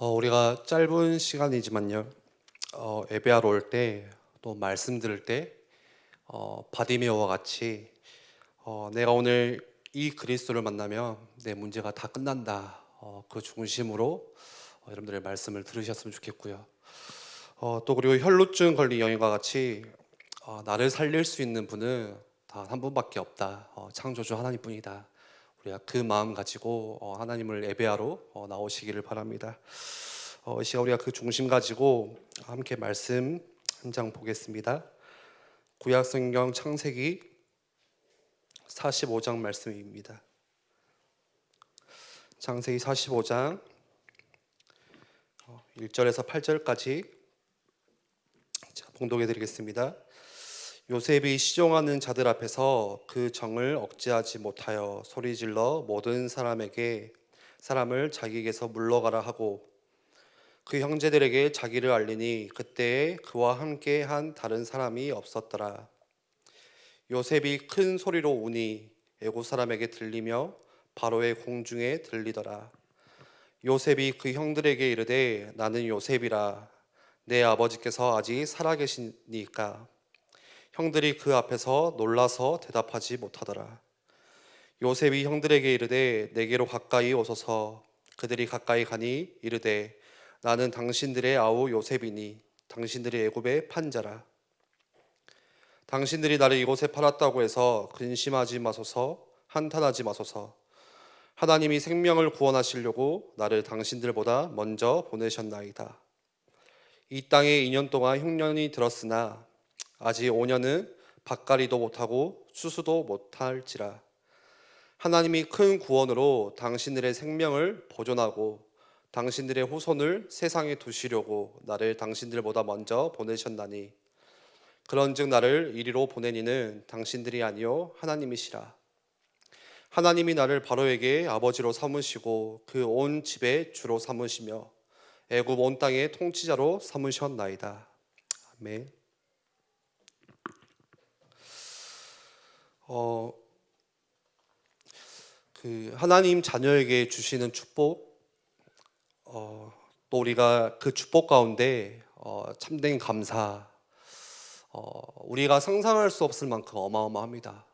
우리가 짧은 시간이지만요, 예배하러 올 때, 또 말씀 들을 때, 바디메오와 같이, 내가 오늘 이 그리스도를 만나면 내 문제가 다 끝난다. 그 중심으로 여러분들의 말씀을 들으셨으면 좋겠고요. 또 그리고 혈루증 걸린 여인과 같이 나를 살릴 수 있는 분은 다 한 분밖에 없다. 창조주 하나님뿐이다. 우리가 그 마음 가지고 하나님을 예배하러 나오시기를 바랍니다. 이 시간 우리가 그 중심 가지고 함께 말씀 한 장 보겠습니다. 구약성경 창세기 45장 말씀입니다. 창세기 45장 1절에서 8절까지 제가 봉독해 드리겠습니다. 요셉이 시종하는 자들 앞에서 그 정을 억제하지 못하여 소리질러 모든 사람을 자기에게서 물러가라 하고 그 형제들에게 자기를 알리니 그때에 그와 함께 한 다른 사람이 없었더라. 요셉이 큰 소리로 우니 애굽 사람에게 들리며 바로의 공중에 들리더라. 요셉이 그 형들에게 이르되 나는 요셉이라. 내 아버지께서 아직 살아계시니까. 형들이 그 앞에서 놀라서 대답하지 못하더라. 요셉이 형들에게 이르되 내게로 가까이 오소서. 그들이 가까이 가니 이르되 나는 당신들의 아우 요셉이니 당신들이 애굽의 판자라. 당신들이 나를 이곳에 팔았다고 해서 근심하지 마소서. 한탄하지 마소서. 하나님이 생명을 구원하시려고 나를 당신들보다 먼저 보내셨나이다. 이 땅에 2년 동안 흉년이 들었으나 아직 5년은 밭갈이도 못하고 추수도 못할지라. 하나님이 큰 구원으로 당신들의 생명을 보존하고 당신들의 후손을 세상에 두시려고 나를 당신들보다 먼저 보내셨나니 그런즉 나를 이리로 보내니는 당신들이 아니요 하나님이시라. 하나님이 나를 바로에게 아버지로 삼으시고 그 온 집의 주로 삼으시며 애굽 온 땅의 통치자로 삼으셨나이다. 아멘. 그 하나님 자녀에게 주시는 축복, 또 우리가 그 축복 가운데 참된 감사, 우리가 상상할 수 없을 만큼 어마어마합니다.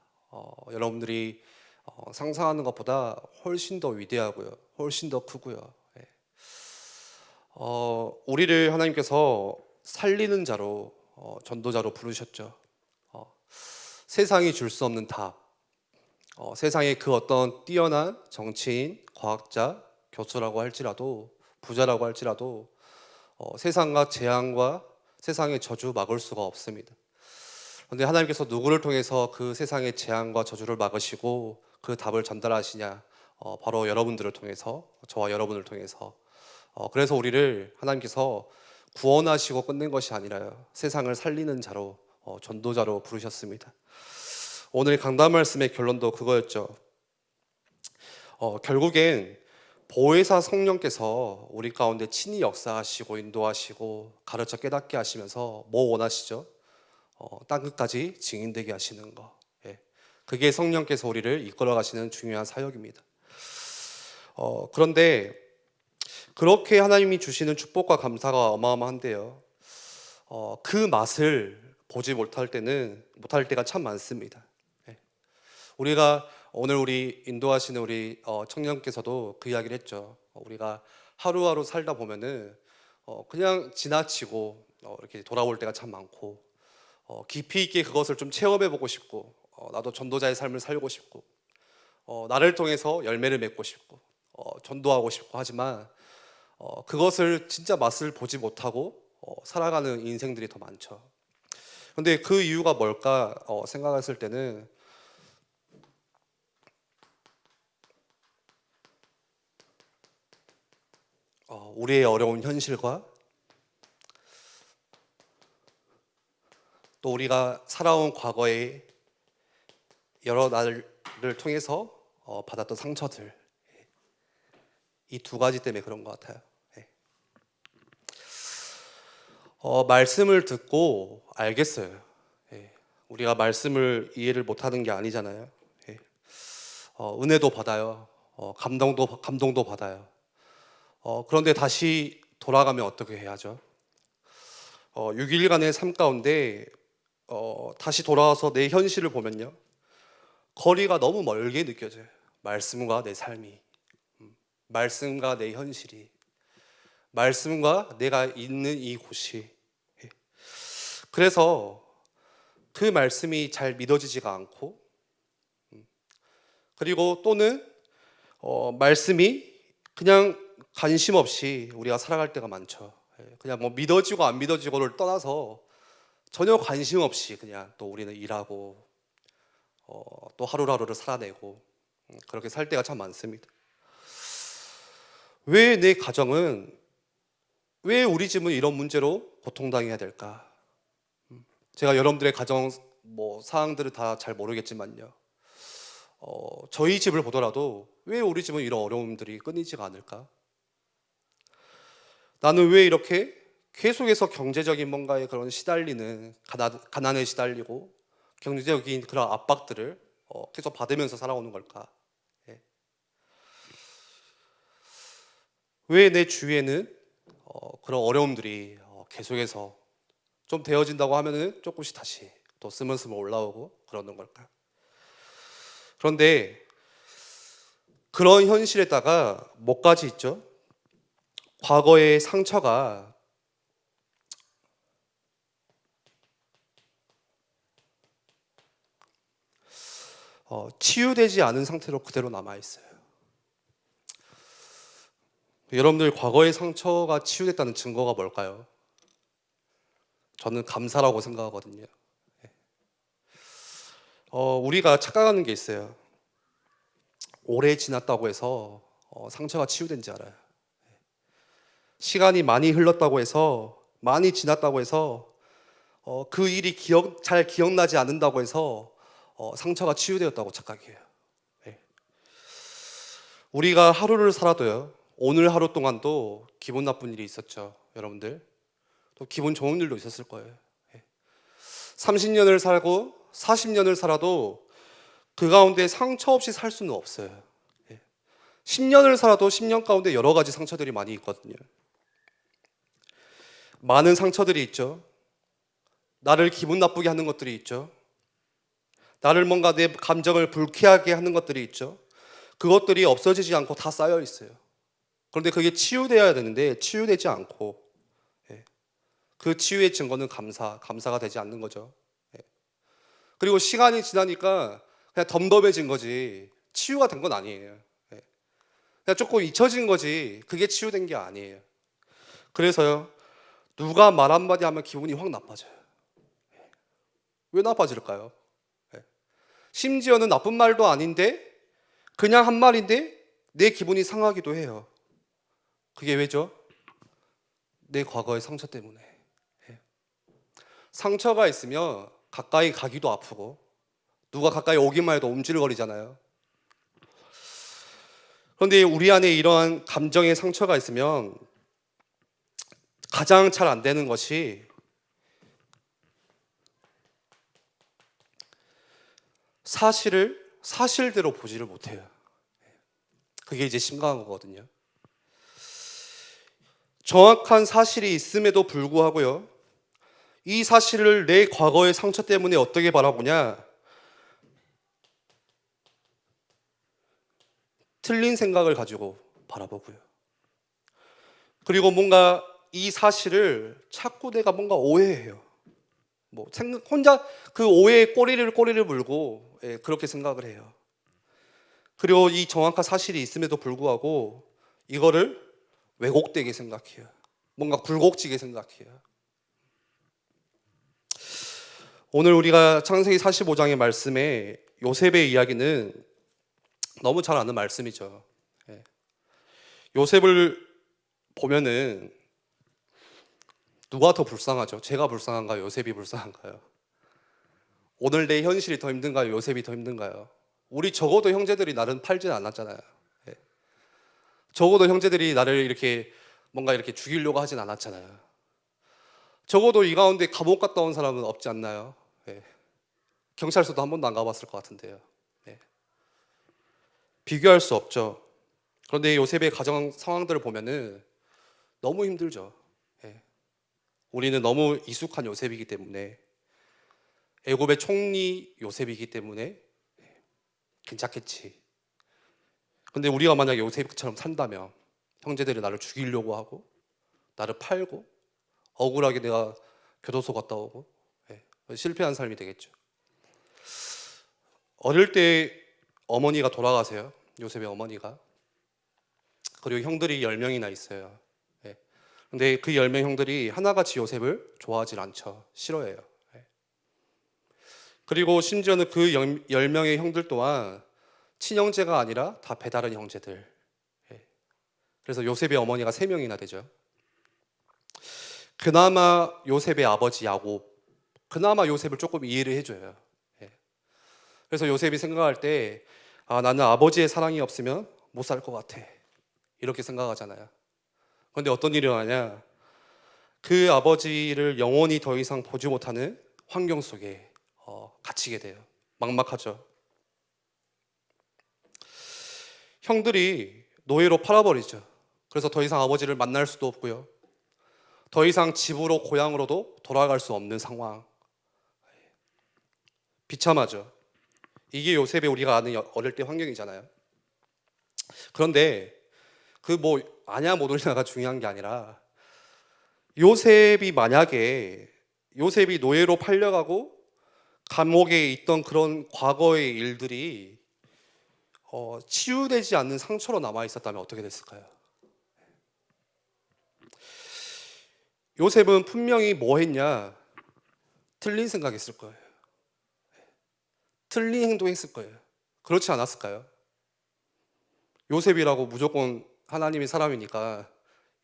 여러분들이 상상하는 것보다 훨씬 더 위대하고요, 훨씬 더 크고요. 예. 우리를 하나님께서 살리는 자로, 전도자로 부르셨죠. 세상이 줄 수 없는 답, 세상의 그 어떤 뛰어난 정치인, 과학자, 교수라고 할지라도, 부자라고 할지라도 세상과 재앙과 세상의 저주 막을 수가 없습니다. 그런데 하나님께서 누구를 통해서 그 세상의 재앙과 저주를 막으시고 그 답을 전달하시냐? 바로 여러분들을 통해서, 저와 여러분을 통해서. 그래서 우리를 하나님께서 구원하시고 끝낸 것이 아니라요, 세상을 살리는 자로, 전도자로 부르셨습니다. 오늘 강단 말씀의 결론도 그거였죠. 결국엔 보혜사 성령께서 우리 가운데 친히 역사하시고 인도하시고 가르쳐 깨닫게 하시면서 뭐 원하시죠? 땅끝까지 증인되게 하시는 거. 예. 그게 성령께서 우리를 이끌어 가시는 중요한 사역입니다. 그런데 그렇게 하나님이 주시는 축복과 감사가 어마어마한데요, 그 맛을 보지 못할 때가 참 많습니다. 예. 우리가 오늘 우리 인도하시는 우리 청년께서도 그 이야기를 했죠. 우리가 하루하루 살다 보면은 그냥 지나치고 이렇게 돌아올 때가 참 많고, 깊이 있게 그것을 좀 체험해 보고 싶고, 나도 전도자의 삶을 살고 싶고, 나를 통해서 열매를 맺고 싶고, 전도하고 싶고 하지만 그것을 진짜 맛을 보지 못하고 살아가는 인생들이 더 많죠. 그런데 그 이유가 뭘까 생각했을 때는 우리의 어려운 현실과 또 우리가 살아온 과거의 여러 날을 통해서 받았던 상처들, 이 두 가지 때문에 그런 것 같아요. 예. 말씀을 듣고 알겠어요. 예. 우리가 말씀을 이해를 못하는 게 아니잖아요. 예. 은혜도 받아요. 감동도 받아요. 그런데 다시 돌아가면 어떻게 해야죠? 6일간의 삶 가운데 다시 돌아와서 내 현실을 보면요, 거리가 너무 멀게 느껴져요. 말씀과 내 삶이, 말씀과 내 현실이, 말씀과 내가 있는 이곳이. 그래서 그 말씀이 잘 믿어지지가 않고, 그리고 또는 말씀이 그냥 관심 없이 우리가 살아갈 때가 많죠. 그냥 뭐 믿어지고 안 믿어지고를 떠나서 전혀 관심 없이 그냥 또 우리는 일하고 또 하루하루를 살아내고 그렇게 살 때가 참 많습니다. 왜 내 가정은, 왜 우리 집은 이런 문제로 고통당해야 될까? 제가 여러분들의 가정 사항들을 다 잘 모르겠지만요, 저희 집을 보더라도 왜 우리 집은 이런 어려움들이 끊이지가 않을까? 나는 왜 이렇게 계속해서 경제적인 뭔가에 그런 시달리는, 가난에 시달리고 경제적인 그런 압박들을 계속 받으면서 살아오는 걸까? 예. 왜 내 주위에는 그런 어려움들이 계속해서 좀 되어진다고 하면은 조금씩 다시 또 스물스물 올라오고 그러는 걸까? 그런데 그런 현실에다가 뭐까지 있죠? 과거의 상처가 치유되지 않은 상태로 그대로 남아있어요. 여러분들, 과거의 상처가 치유됐다는 증거가 뭘까요? 저는 감사라고 생각하거든요. 우리가 착각하는 게 있어요. 오래 지났다고 해서 상처가 치유된지 알아요. 시간이 많이 흘렀다고 해서, 많이 지났다고 해서 그 일이 잘 기억나지 않는다고 해서 상처가 치유되었다고 착각해요. 네. 우리가 하루를 살아도요, 오늘 하루 동안도 기분 나쁜 일이 있었죠. 여러분들 또 기분 좋은 일도 있었을 거예요. 30년을 살고 40년을 살아도 그 가운데 상처 없이 살 수는 없어요. 10년을 살아도 10년 가운데 여러 가지 상처들이 많이 있거든요. 많은 상처들이 있죠. 나를 기분 나쁘게 하는 것들이 있죠. 나를 뭔가 내 감정을 불쾌하게 하는 것들이 있죠. 그것들이 없어지지 않고 다 쌓여 있어요. 그런데 그게 치유되어야 되는데 치유되지 않고, 그 치유의 증거는 감사가 되지 않는 거죠. 그리고 시간이 지나니까 그냥 덤덤해진 거지 치유가 된 건 아니에요. 그냥 조금 잊혀진 거지 그게 치유된 게 아니에요. 그래서요, 누가 말 한마디 하면 기분이 확 나빠져요. 왜 나빠질까요? 심지어는 나쁜 말도 아닌데 그냥 한 말인데 내 기분이 상하기도 해요. 그게 왜죠? 내 과거의 상처 때문에. 상처가 있으면 가까이 가기도 아프고 누가 가까이 오기만 해도 움찔거리잖아요. 그런데 우리 안에 이러한 감정의 상처가 있으면 가장 잘 안 되는 것이 사실을 사실대로 보지를 못해요. 그게 이제 심각한 거거든요. 정확한 사실이 있음에도 불구하고요, 이 사실을 내 과거의 상처 때문에 어떻게 바라보냐? 틀린 생각을 가지고 바라보고요. 그리고 뭔가 이 사실을 자꾸 내가 뭔가 오해해요. 혼자 그 오해의 꼬리를 물고 그렇게 생각을 해요. 그리고 이 정확한 사실이 있음에도 불구하고 이거를 왜곡되게 생각해요. 뭔가 굴곡지게 생각해요. 오늘 우리가 창세기 45장의 말씀에 요셉의 이야기는 너무 잘 아는 말씀이죠. 요셉을 보면은 누가 더 불쌍하죠? 제가 불쌍한가요? 요셉이 불쌍한가요? 오늘 내 현실이 더 힘든가요? 요셉이 더 힘든가요? 우리 적어도 형제들이 나를 팔진 않았잖아요. 적어도 형제들이 나를 이렇게 뭔가 이렇게 죽이려고 하진 않았잖아요. 적어도 이 가운데 감옥 갔다 온 사람은 없지 않나요? 경찰서도 한 번도 안 가봤을 것 같은데요. 비교할 수 없죠. 그런데 요셉의 가정 상황들을 보면은 너무 힘들죠. 예. 우리는 너무 익숙한 요셉이기 때문에, 애굽의 총리 요셉이기 때문에 괜찮겠지. 근데 우리가 만약에 요셉처럼 산다면 형제들이 나를 죽이려고 하고 나를 팔고 억울하게 내가 교도소 갔다 오고, 예, 실패한 삶이 되겠죠. 어릴 때 어머니가 돌아가세요. 요셉의 어머니가. 그리고 형들이 10명이나 있어요. 예. 근데 그 10명 형들이 하나같이 요셉을 좋아하질 않죠. 싫어해요. 예. 그리고 심지어는 그 10명의 형들 또한 친형제가 아니라 다 배다른 형제들. 예. 그래서 요셉의 어머니가 3명이나 되죠. 그나마 요셉의 아버지 야곱, 그나마 요셉을 조금 이해를 해줘요. 예. 그래서 요셉이 생각할 때, 아, 나는 아버지의 사랑이 없으면 못 살 것 같아, 이렇게 생각하잖아요. 그런데 어떤 일이 일어나냐, 그 아버지를 영원히 더 이상 보지 못하는 환경 속에 갇히게 돼요. 막막하죠. 형들이 노예로 팔아버리죠. 그래서 더 이상 아버지를 만날 수도 없고요, 더 이상 집으로 고향으로도 돌아갈 수 없는 상황. 비참하죠. 이게 요셉의 우리가 아는 어릴 때 환경이잖아요. 그런데 그 뭐 아냐 못 오냐가 중요한 게 아니라, 요셉이 만약에 요셉이 노예로 팔려가고 감옥에 있던 그런 과거의 일들이 치유되지 않는 상처로 남아 있었다면 어떻게 됐을까요? 요셉은 분명히 뭐 했냐? 틀린 생각했을 거예요. 틀린 행동했을 거예요. 그렇지 않았을까요? 요셉이라고 무조건 하나님의 사람이니까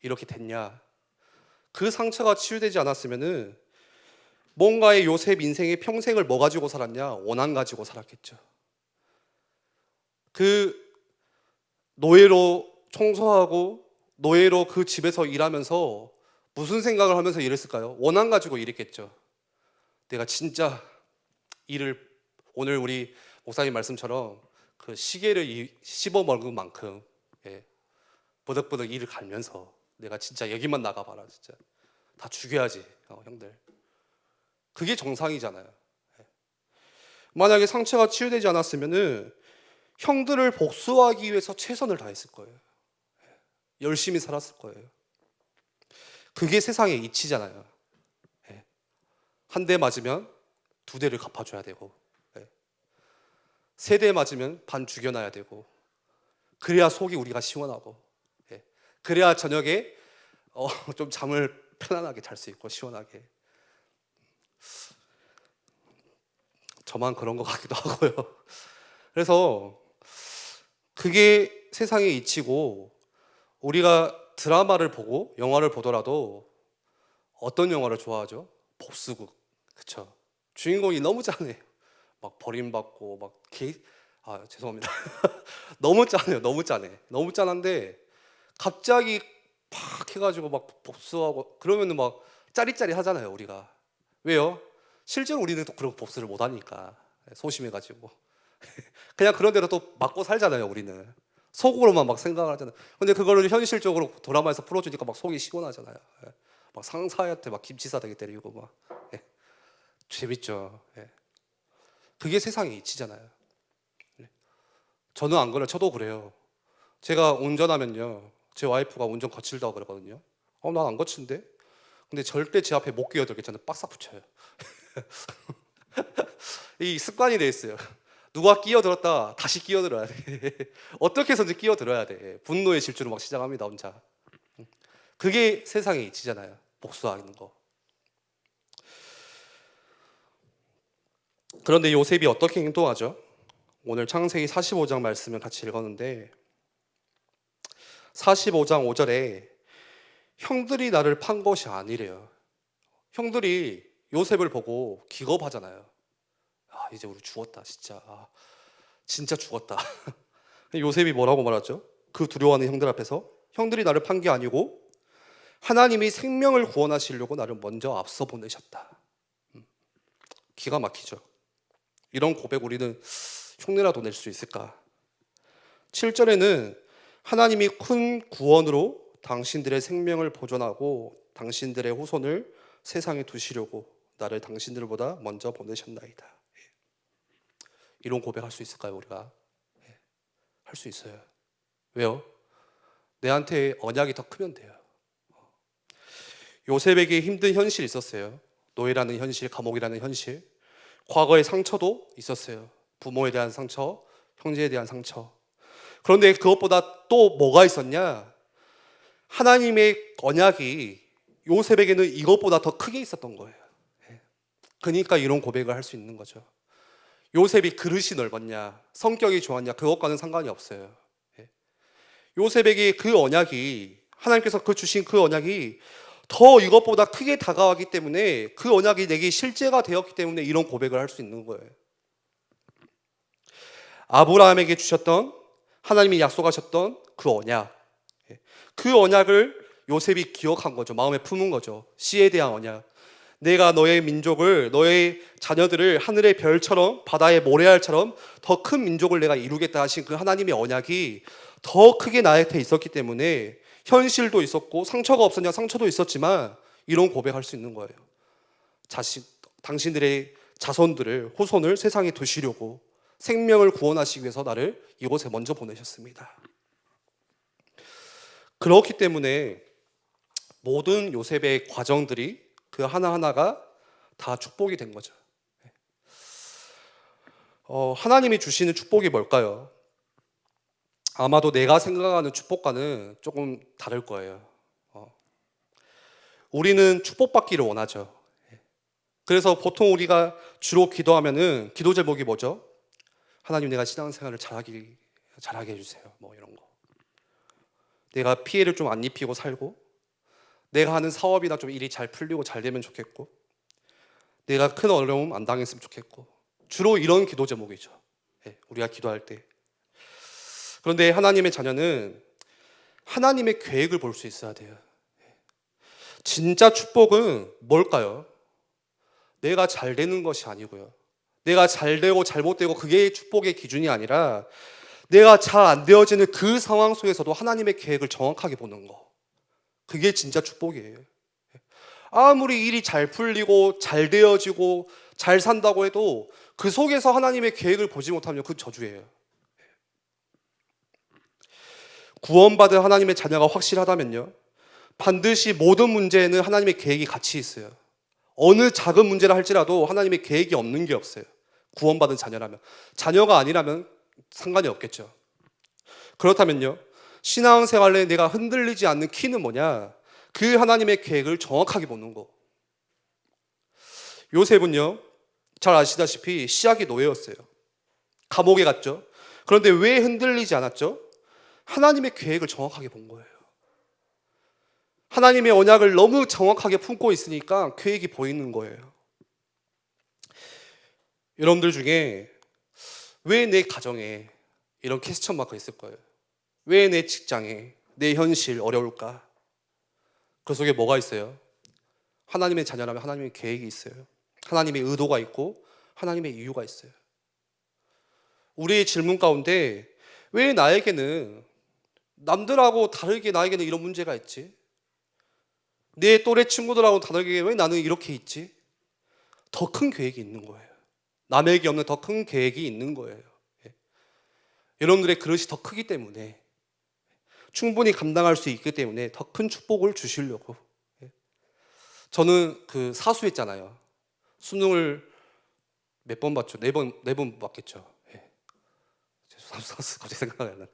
이렇게 됐냐? 그 상처가 치유되지 않았으면은 뭔가의 요셉 인생의 평생을 뭐 가지고 살았냐? 원한 가지고 살았겠죠. 그 노예로 청소하고 노예로 그 집에서 일하면서 무슨 생각을 하면서 일했을까요? 원한 가지고 일했겠죠. 내가 진짜 일을, 오늘 우리 목사님 말씀처럼 그 시계를 씹어 먹은 만큼, 예, 버덕버덕 일을 갈면서 내가 진짜 여기만 나가봐라, 진짜 다 죽여야지, 형들. 그게 정상이잖아요. 예. 만약에 상처가 치유되지 않았으면은 형들을 복수하기 위해서 최선을 다했을 거예요. 열심히 살았을 거예요. 그게 세상의 이치잖아요. 예. 한 대 맞으면 2대를 갚아줘야 되고, 예. 3대 맞으면 반 죽여놔야 되고, 그래야 속이 우리가 시원하고, 예. 그래야 저녁에 좀 잠을 편안하게 잘 수 있고 시원하게. 저만 그런 것 같기도 하고요. 그래서 그게 세상의 이치고, 우리가 드라마를 보고 영화를 보더라도 어떤 영화를 좋아하죠? 복수극. 그쵸? 주인공이 너무 짠해요. 막 버림받고 막 죄송합니다. 너무 짠해요. 너무 짠해. 너무 짠한데 갑자기 팍 해가지고 막 복수하고 그러면은 막 짜릿짜릿하잖아요, 우리가. 왜요? 실제로 우리는 또 그런 복수를 못 하니까, 소심해가지고. 그냥 그런 대로 또 맞고 살잖아요, 우리는. 속으로만 막 생각을 하잖아요. 근데 그거를 현실적으로 드라마에서 풀어주니까 막 속이 시원하잖아요. 예. 막 상사한테 막 김치 싸대기 때리고 막. 예. 재밌죠. 예. 그게 세상의 이치잖아요. 예. 저는 안 그래요. 저도 그래요. 제가 운전하면요, 제 와이프가 운전 거칠다고 그러거든요. 난 안 거친데? 근데 절대 제 앞에 못 끼어들게 저는 빡싹 붙여요. 이 습관이 돼 있어요. 누가 끼어들었다 다시 끼어들어야 돼. 어떻게 해서든지 끼어들어야 돼. 분노의 질주를 막 시작합니다, 혼자. 그게 세상의 이치잖아요, 복수하는 거. 그런데 요셉이 어떻게 행동하죠? 오늘 창세기 45장 말씀을 같이 읽었는데, 45장 5절에 형들이 나를 판 것이 아니래요. 형들이 요셉을 보고 기겁하잖아요. 이제 우리 죽었다, 진짜. 진짜 죽었다. 요셉이 뭐라고 말하죠? 그 두려워하는 형들 앞에서, 형들이 나를 판 게 아니고 하나님이 생명을 구원하시려고 나를 먼저 앞서 보내셨다. 기가 막히죠. 이런 고백 우리는 흉내라도 낼 수 있을까? 7절에는 하나님이 큰 구원으로 당신들의 생명을 보존하고 당신들의 후손을 세상에 두시려고 나를 당신들보다 먼저 보내셨나이다. 이런 고백할 수 있을까요, 우리가? 할 수 있어요. 왜요? 내한테 언약이 더 크면 돼요. 요셉에게 힘든 현실이 있었어요. 노예라는 현실, 감옥이라는 현실. 과거의 상처도 있었어요. 부모에 대한 상처, 형제에 대한 상처. 그런데 그것보다 또 뭐가 있었냐? 하나님의 언약이 요셉에게는 이것보다 더 크게 있었던 거예요. 그러니까 이런 고백을 할 수 있는 거죠. 요셉이 그릇이 넓었냐, 성격이 좋았냐, 그것과는 상관이 없어요. 요셉에게 그 언약이, 하나님께서 주신 그 언약이 더 이것보다 크게 다가왔기 때문에, 그 언약이 내게 실제가 되었기 때문에 이런 고백을 할 수 있는 거예요. 아브라함에게 주셨던, 하나님이 약속하셨던 그 언약, 그 언약을 요셉이 기억한 거죠. 마음에 품은 거죠. 씨에 대한 언약. 내가 너의 민족을, 너의 자녀들을 하늘의 별처럼, 바다의 모래알처럼 더 큰 민족을 내가 이루겠다 하신 그 하나님의 언약이 더 크게 나한테 있었기 때문에 현실도 있었고, 상처가 없었냐, 상처도 있었지만 이런 고백할 수 있는 거예요. 당신들의 자손들을, 후손을 세상에 두시려고, 생명을 구원하시기 위해서 나를 이곳에 먼저 보내셨습니다. 그렇기 때문에 모든 요셉의 과정들이, 그 하나하나가 다 축복이 된 거죠. 하나님이 주시는 축복이 뭘까요? 아마도 내가 생각하는 축복과는 조금 다를 거예요. 우리는 축복받기를 원하죠. 그래서 보통 우리가 주로 기도하면은 기도 제목이 뭐죠? 하나님, 내가 신앙생활을 잘하게 해주세요. 뭐 이런 거. 내가 피해를 좀 안 입히고 살고, 내가 하는 사업이나 좀 일이 잘 풀리고 잘 되면 좋겠고, 내가 큰 어려움 안 당했으면 좋겠고, 주로 이런 기도 제목이죠. 우리가 기도할 때. 그런데 하나님의 자녀는 하나님의 계획을 볼 수 있어야 돼요. 진짜 축복은 뭘까요? 내가 잘 되는 것이 아니고요. 내가 잘 되고 잘못되고 그게 축복의 기준이 아니라, 내가 잘 안 되어지는 그 상황 속에서도 하나님의 계획을 정확하게 보는 거. 그게 진짜 축복이에요. 아무리 일이 잘 풀리고 잘 되어지고 잘 산다고 해도 그 속에서 하나님의 계획을 보지 못하면 그 저주예요. 구원받은 하나님의 자녀가 확실하다면요, 반드시 모든 문제에는 하나님의 계획이 같이 있어요. 어느 작은 문제라 할지라도 하나님의 계획이 없는 게 없어요. 구원받은 자녀라면. 자녀가 아니라면 상관이 없겠죠. 그렇다면요, 신앙생활에 내가 흔들리지 않는 키는 뭐냐? 그 하나님의 계획을 정확하게 보는 거. 요셉은요, 잘 아시다시피 씨앗이 노예였어요. 감옥에 갔죠. 그런데 왜 흔들리지 않았죠? 하나님의 계획을 정확하게 본 거예요. 하나님의 언약을 너무 정확하게 품고 있으니까 계획이 보이는 거예요. 여러분들 중에 왜 내 가정에 이런 퀘스천 마크가 있을 거예요? 왜 내 직장에, 내 현실 어려울까? 그 속에 뭐가 있어요? 하나님의 자녀라면 하나님의 계획이 있어요. 하나님의 의도가 있고 하나님의 이유가 있어요. 우리의 질문 가운데 왜 나에게는, 남들하고 다르게 나에게는 이런 문제가 있지? 내 또래 친구들하고 다르게 왜 나는 이렇게 있지? 더 큰 계획이 있는 거예요. 남에게 없는 더 큰 계획이 있는 거예요. 여러분들의 그릇이 더 크기 때문에, 충분히 감당할 수 있기 때문에 더 큰 축복을 주시려고. 저는 그 사수했잖아요. 수능을 몇 번 봤죠? 네 번 봤겠죠. 갑자기 생각이 안 나.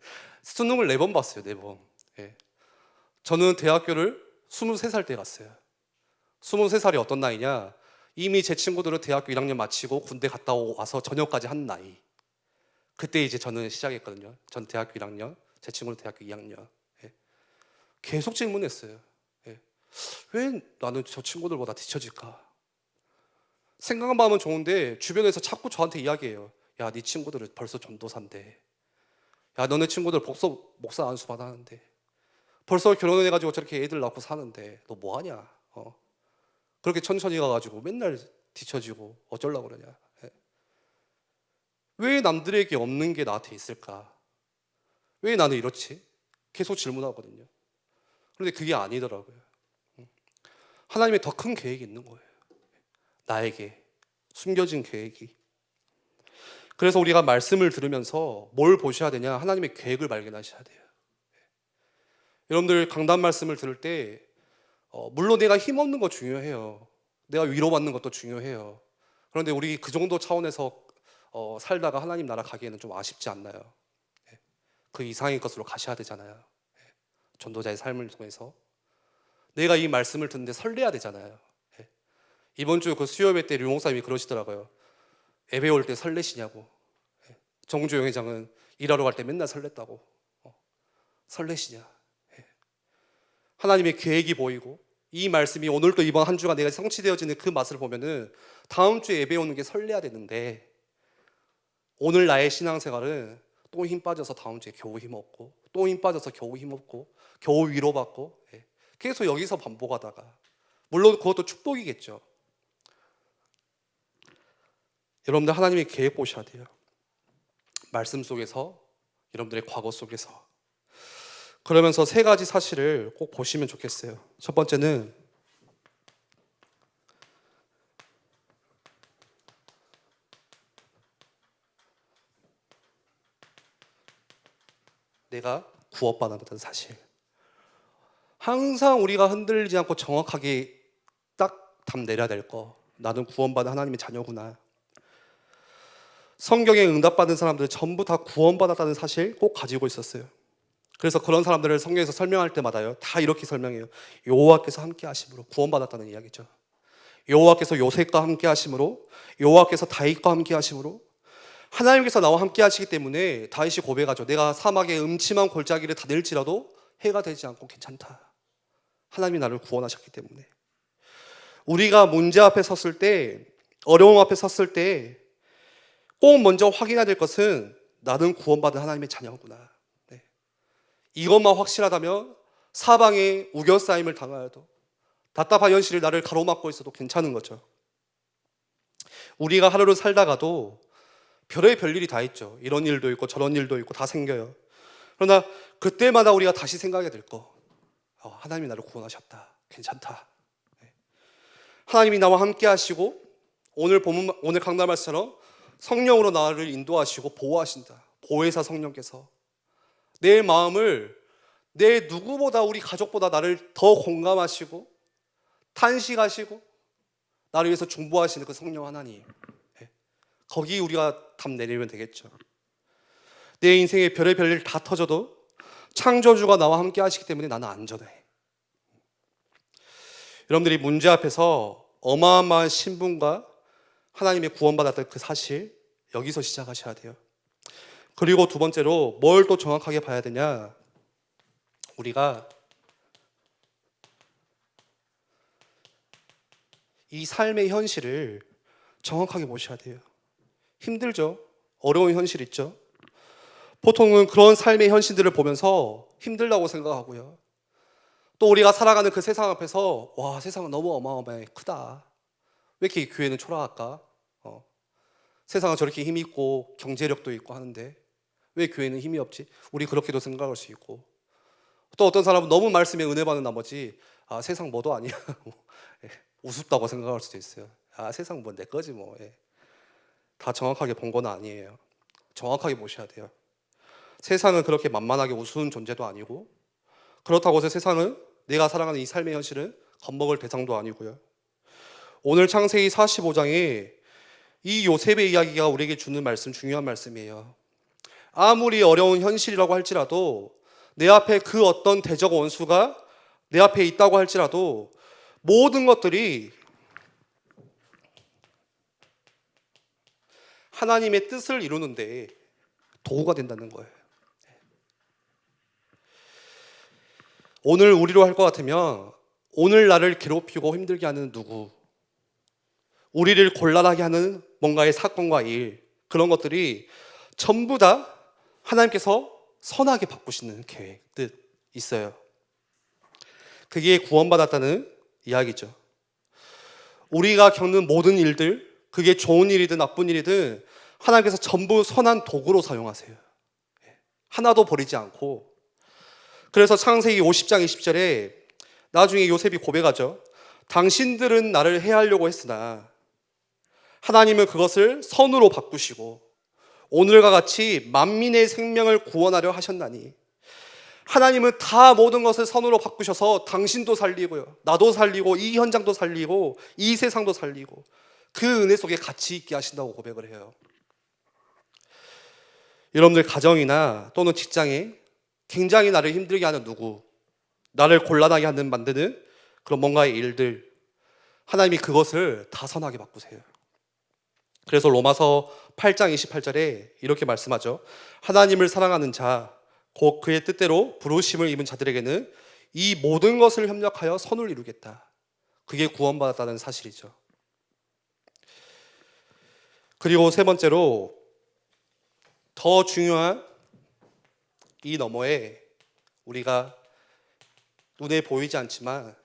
수능을 4번 봤어요. 4번. 저는 대학교를 23살 때 갔어요. 23살이 어떤 나이냐? 이미 제 친구들은 대학교 1학년 마치고 군대 갔다 와서 전역까지 한 나이. 그때 이제 저는 시작했거든요. 전 대학교 1학년, 제 친구는 대학교 2학년. 계속 질문했어요. 왜 나는 저 친구들보다 뒤처질까? 생각만 하면 좋은데 주변에서 자꾸 저한테 이야기해요. 야, 네 친구들은 벌써 전도사인데, 야, 너네 친구들 목사 안수 받았는데, 벌써 결혼해가지고 저렇게 애들 낳고 사는데 너 뭐하냐? 그렇게 천천히 가가지고 맨날 뒤처지고 어쩌려고 그러냐? 왜 남들에게 없는 게 나한테 있을까? 왜 나는 이렇지? 계속 질문하거든요. 그런데 그게 아니더라고요. 하나님의 더 큰 계획이 있는 거예요. 나에게 숨겨진 계획이. 그래서 우리가 말씀을 들으면서 뭘 보셔야 되냐? 하나님의 계획을 발견하셔야 돼요. 여러분들 강단 말씀을 들을 때 물론 내가 힘없는 거 중요해요. 내가 위로받는 것도 중요해요. 그런데 우리 그 정도 차원에서 살다가 하나님 나라 가기에는 좀 아쉽지 않나요? 그 이상의 것으로 가셔야 되잖아요. 전도자의 삶을 통해서 내가 이 말씀을 듣는데 설레야 되잖아요. 이번 주 그 수요예배 때 류 목사님이 그러시더라고요. 예배 올 때 설레시냐고. 정주영 회장은 일하러 갈 때 맨날 설렜다고. 설레시냐. 하나님의 계획이 보이고 이 말씀이 오늘도 이번 한 주가 내가 성취되어지는 그 맛을 보면은 다음 주에 예배 오는 게 설레야 되는데 오늘 나의 신앙생활은 또 힘 빠져서 다음 주에 겨우 힘없고 또 힘 빠져서 겨우 힘없고 겨우 위로받고 계속 여기서 반복하다가 물론 그것도 축복이겠죠. 여러분들 하나님의 계획 보셔야 돼요. 말씀 속에서 여러분들의 과거 속에서 그러면서 세 가지 사실을 꼭 보시면 좋겠어요. 첫 번째는 내가 구원받았다는 사실. 항상 우리가 흔들리지 않고 정확하게 딱 답 내려야 될 거. 나는 구원받은 하나님의 자녀구나. 성경에 응답받은 사람들 전부 다 구원받았다는 사실 꼭 가지고 있었어요. 그래서 그런 사람들을 성경에서 설명할 때마다요 다 이렇게 설명해요. 여호와께서 함께 하심으로 구원받았다는 이야기죠. 여호와께서 요셉과 함께 하심으로, 여호와께서 다윗과 함께 하심으로, 하나님께서 나와 함께 하시기 때문에 다윗이 고백하죠. 내가 사막의 음침한 골짜기를 다닐지라도 해가 되지 않고 괜찮다. 하나님이 나를 구원하셨기 때문에. 우리가 문제 앞에 섰을 때, 어려움 앞에 섰을 때 꼭 먼저 확인해야 될 것은 나는 구원받은 하나님의 자녀구나. 이것만 확실하다면 사방에 우겨싸임을 당하여도 답답한 현실이 나를 가로막고 있어도 괜찮은 거죠. 우리가 하루를 살다가도 별의 별일이 다 있죠. 이런 일도 있고 저런 일도 있고 다 생겨요. 그러나 그때마다 우리가 다시 생각해야 될 거, 하나님이 나를 구원하셨다. 괜찮다. 하나님이 나와 함께 하시고 오늘 강단 말씀처럼 성령으로 나를 인도하시고 보호하신다. 보혜사 성령께서 내 마음을 내 누구보다 우리 가족보다 나를 더 공감하시고 탄식하시고 나를 위해서 중보하시는 그 성령 하나님, 거기 우리가 답 내리면 되겠죠. 내 인생의 별의 별일 다 터져도 창조주가 나와 함께 하시기 때문에 나는 안전해. 여러분들이 문제 앞에서 어마어마한 신분과 하나님의 구원받았던 그 사실, 여기서 시작하셔야 돼요. 그리고 두 번째로 뭘 또 정확하게 봐야 되냐? 우리가 이 삶의 현실을 정확하게 보셔야 돼요. 힘들죠? 어려운 현실 있죠? 보통은 그런 삶의 현실들을 보면서 힘들다고 생각하고요. 또 우리가 살아가는 그 세상 앞에서 와, 세상은 너무 어마어마해, 크다. 왜 이렇게 교회는 초라할까? 세상은 저렇게 힘이 있고 경제력도 있고 하는데 왜 교회는 힘이 없지? 우리 그렇게도 생각할 수 있고, 또 어떤 사람은 너무 말씀에 은혜 받는 나머지 세상 뭐도 아니야 우습다고 생각할 수도 있어요. 세상 뭐 내 거지 뭐. 다 정확하게 본 건 아니에요. 정확하게 보셔야 돼요. 세상은 그렇게 만만하게 우스운 존재도 아니고, 그렇다고 해서 세상은 내가 살아가는 이 삶의 현실은 겁먹을 대상도 아니고요. 오늘 창세기 45장에 이 요셉의 이야기가 우리에게 주는 말씀, 중요한 말씀이에요. 아무리 어려운 현실이라고 할지라도, 내 앞에 그 어떤 대적 원수가 내 앞에 있다고 할지라도 모든 것들이 하나님의 뜻을 이루는데 도구가 된다는 거예요. 오늘 우리로 할 것 같으면 오늘 나를 괴롭히고 힘들게 하는 누구, 우리를 곤란하게 하는 뭔가의 사건과 일, 그런 것들이 전부 다 하나님께서 선하게 바꾸시는 계획, 뜻 있어요. 그게 구원받았다는 이야기죠. 우리가 겪는 모든 일들, 그게 좋은 일이든 나쁜 일이든 하나님께서 전부 선한 도구로 사용하세요. 하나도 버리지 않고. 그래서 창세기 50장 20절에 나중에 요셉이 고백하죠. 당신들은 나를 해하려고 했으나 하나님은 그것을 선으로 바꾸시고 오늘과 같이 만민의 생명을 구원하려 하셨나니, 하나님은 다 모든 것을 선으로 바꾸셔서 당신도 살리고요, 나도 살리고 이 현장도 살리고 이 세상도 살리고 그 은혜 속에 같이 있게 하신다고 고백을 해요. 여러분들 가정이나 또는 직장에 굉장히 나를 힘들게 하는 누구, 나를 곤란하게 만드는 그런 뭔가의 일들, 하나님이 그것을 다 선하게 바꾸세요. 그래서 로마서 8장 28절에 이렇게 말씀하죠. 하나님을 사랑하는 자, 곧 그의 뜻대로 부르심을 입은 자들에게는 이 모든 것을 협력하여 선을 이루겠다. 그게 구원받았다는 사실이죠. 그리고 세 번째로, 더 중요한 이 너머에 우리가 눈에 보이지 않지만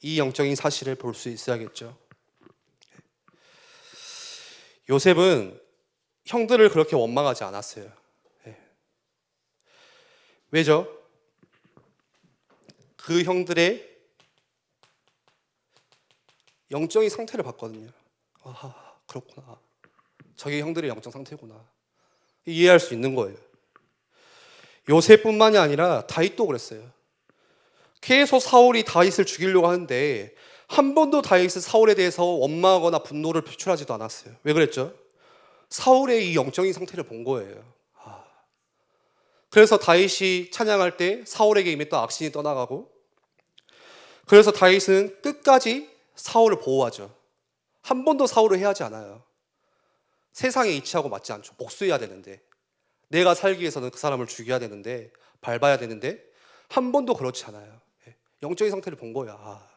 이 영적인 사실을 볼 수 있어야겠죠. 요셉은 형들을 그렇게 원망하지 않았어요. 왜죠? 그 형들의 영적인 상태를 봤거든요. 아, 그렇구나. 저게 형들의 영적 상태구나. 이해할 수 있는 거예요. 요셉뿐만이 아니라 다윗도 그랬어요. 계속 사울이 다윗을 죽이려고 하는데 한 번도 다윗은 사울에 대해서 원망하거나 분노를 표출하지도 않았어요. 왜 그랬죠? 사울의 이 영적인 상태를 본 거예요. 그래서 다윗이 찬양할 때 사울에게 이미 또 악신이 떠나가고, 그래서 다윗은 끝까지 사울을 보호하죠. 한 번도 사울을 해하지 않아요. 세상의 이치하고 맞지 않죠. 복수해야 되는데, 내가 살기 위해서는 그 사람을 죽여야 되는데, 밟아야 되는데 한 번도 그렇지 않아요. 영적인 상태를 본 거야.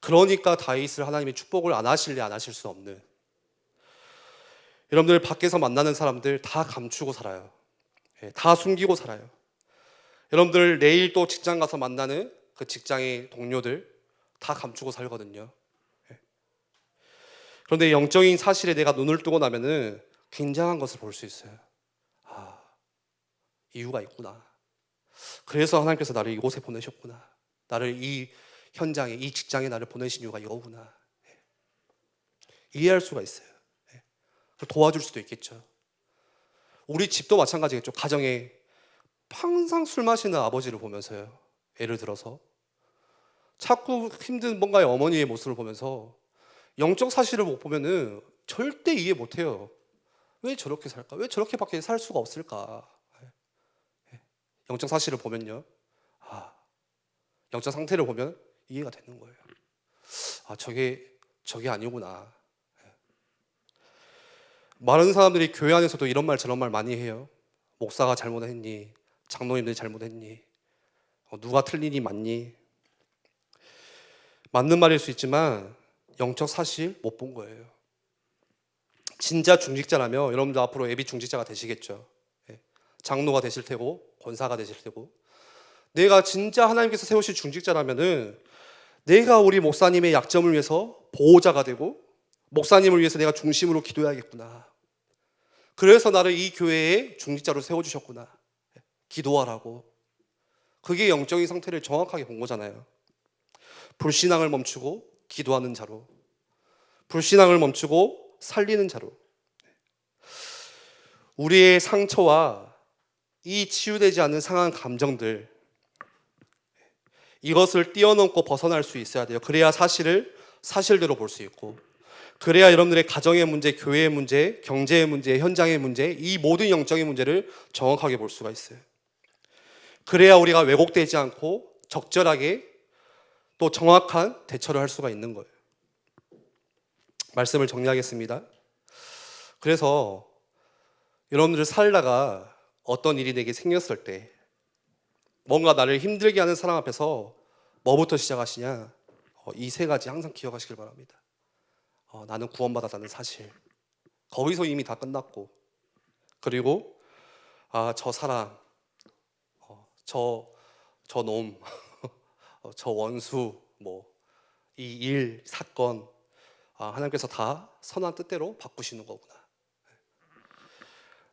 그러니까 다윗을 하나님의 축복을 안 하실래 안 하실 수 없는, 여러분들 밖에서 만나는 사람들 다 감추고 살아요. 다 숨기고 살아요. 여러분들 내일 또 직장 가서 만나는 그 직장의 동료들 다 감추고 살거든요. 그런데 영적인 사실에 내가 눈을 뜨고 나면은 굉장한 것을 볼 수 있어요. 이유가 있구나. 그래서 하나님께서 나를 이곳에 보내셨구나. 나를 이 현장에, 이 직장에 나를 보내신 이유가 이거구나. 이해할 수가 있어요. 도와줄 수도 있겠죠. 우리 집도 마찬가지겠죠. 가정에 항상 술 마시는 아버지를 보면서요, 예를 들어서 자꾸 힘든 뭔가의 어머니의 모습을 보면서 영적 사실을 못 보면은 절대 이해 못 해요. 왜 저렇게 살까? 왜 저렇게밖에 살 수가 없을까? 영적 사실을 보면요, 영적 상태를 보면 이해가 되는 거예요. 저게 아니구나. 많은 사람들이 교회 안에서도 이런 말 저런 말 많이 해요. 목사가 잘못했니? 장로님들이 잘못했니? 누가 틀리니 맞니? 맞는 말일 수 있지만 영적 사실 못 본 거예요. 진짜 중직자라면 여러분들 앞으로 예비 중직자가 되시겠죠. 장로가 되실 테고 권사가 되실 테고, 내가 진짜 하나님께서 세우신 중직자라면은 내가 우리 목사님의 약점을 위해서 보호자가 되고 목사님을 위해서 내가 중심으로 기도해야겠구나. 그래서 나를 이 교회의 중직자로 세워주셨구나. 기도하라고. 그게 영적인 상태를 정확하게 본 거잖아요. 불신앙을 멈추고 기도하는 자로, 불신앙을 멈추고 살리는 자로, 우리의 상처와 이 치유되지 않는 상한 감정들, 이것을 뛰어넘고 벗어날 수 있어야 돼요. 그래야 사실을 사실대로 볼 수 있고, 그래야 여러분들의 가정의 문제, 교회의 문제, 경제의 문제, 현장의 문제, 이 모든 영적인 문제를 정확하게 볼 수가 있어요. 그래야 우리가 왜곡되지 않고 적절하게 또 정확한 대처를 할 수가 있는 거예요. 말씀을 정리하겠습니다. 그래서 여러분들 살다가 어떤 일이 내게 생겼을 때, 뭔가 나를 힘들게 하는 사람 앞에서 뭐부터 시작하시냐? 이 세 가지 항상 기억하시길 바랍니다. 나는 구원받았다는 사실, 거기서 이미 다 끝났고, 그리고 저 사람, 저 놈, 저 원수, 이 일, 사건, 하나님께서 다 선한 뜻대로 바꾸시는 거구나.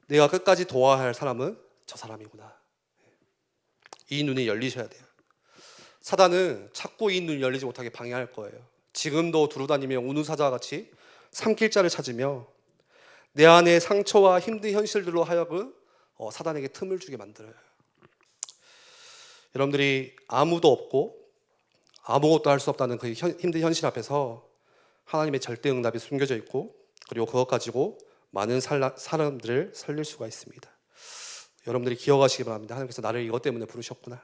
내가 끝까지 도와야 할 사람은 저 사람이구나. 이 눈이 열리셔야 돼요. 사단은 자꾸 이 눈이 열리지 못하게 방해할 거예요. 지금도 두루다니며 우는 사자와 같이 삼킬자를 찾으며 내 안에 상처와 힘든 현실들로 하여금 사단에게 틈을 주게 만들어요. 여러분들이 아무도 없고 아무것도 할 수 없다는 그 힘든 현실 앞에서 하나님의 절대 응답이 숨겨져 있고, 그리고 그것 가지고 많은 사람들을 살릴 수가 있습니다. 여러분들이 기억하시기 바랍니다. 하나님께서 나를 이것 때문에 부르셨구나.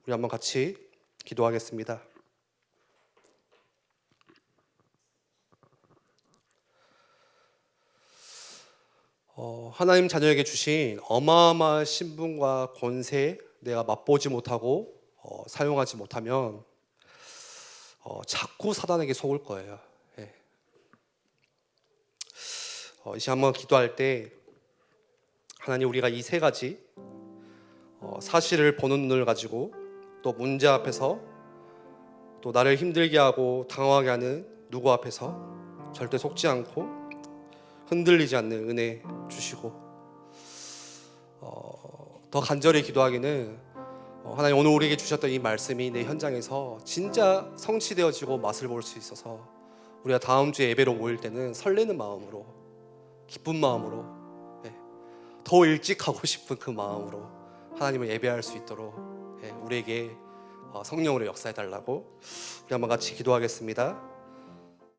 우리 한번 같이 기도하겠습니다. 하나님 자녀에게 주신 어마어마한 신분과 권세 내가 맛보지 못하고 사용하지 못하면 자꾸 사단에게 속을 거예요. 예. 이 시간 한번 기도할 때 하나님, 우리가 이 세 가지 사실을 보는 눈을 가지고 또 문제 앞에서 또 나를 힘들게 하고 당황하게 하는 누구 앞에서 절대 속지 않고 흔들리지 않는 은혜 주시고, 더 간절히 기도하기는 하나님, 오늘 우리에게 주셨던 이 말씀이 내 현장에서 진짜 성취되어지고 맛을 볼 수 있어서 우리가 다음 주에 예배로 모일 때는 설레는 마음으로, 기쁜 마음으로, 더 일찍 가고 싶은 그 마음으로 하나님을 예배할 수 있도록 우리에게 성령으로 역사해 달라고 우리 한번 같이 기도하겠습니다.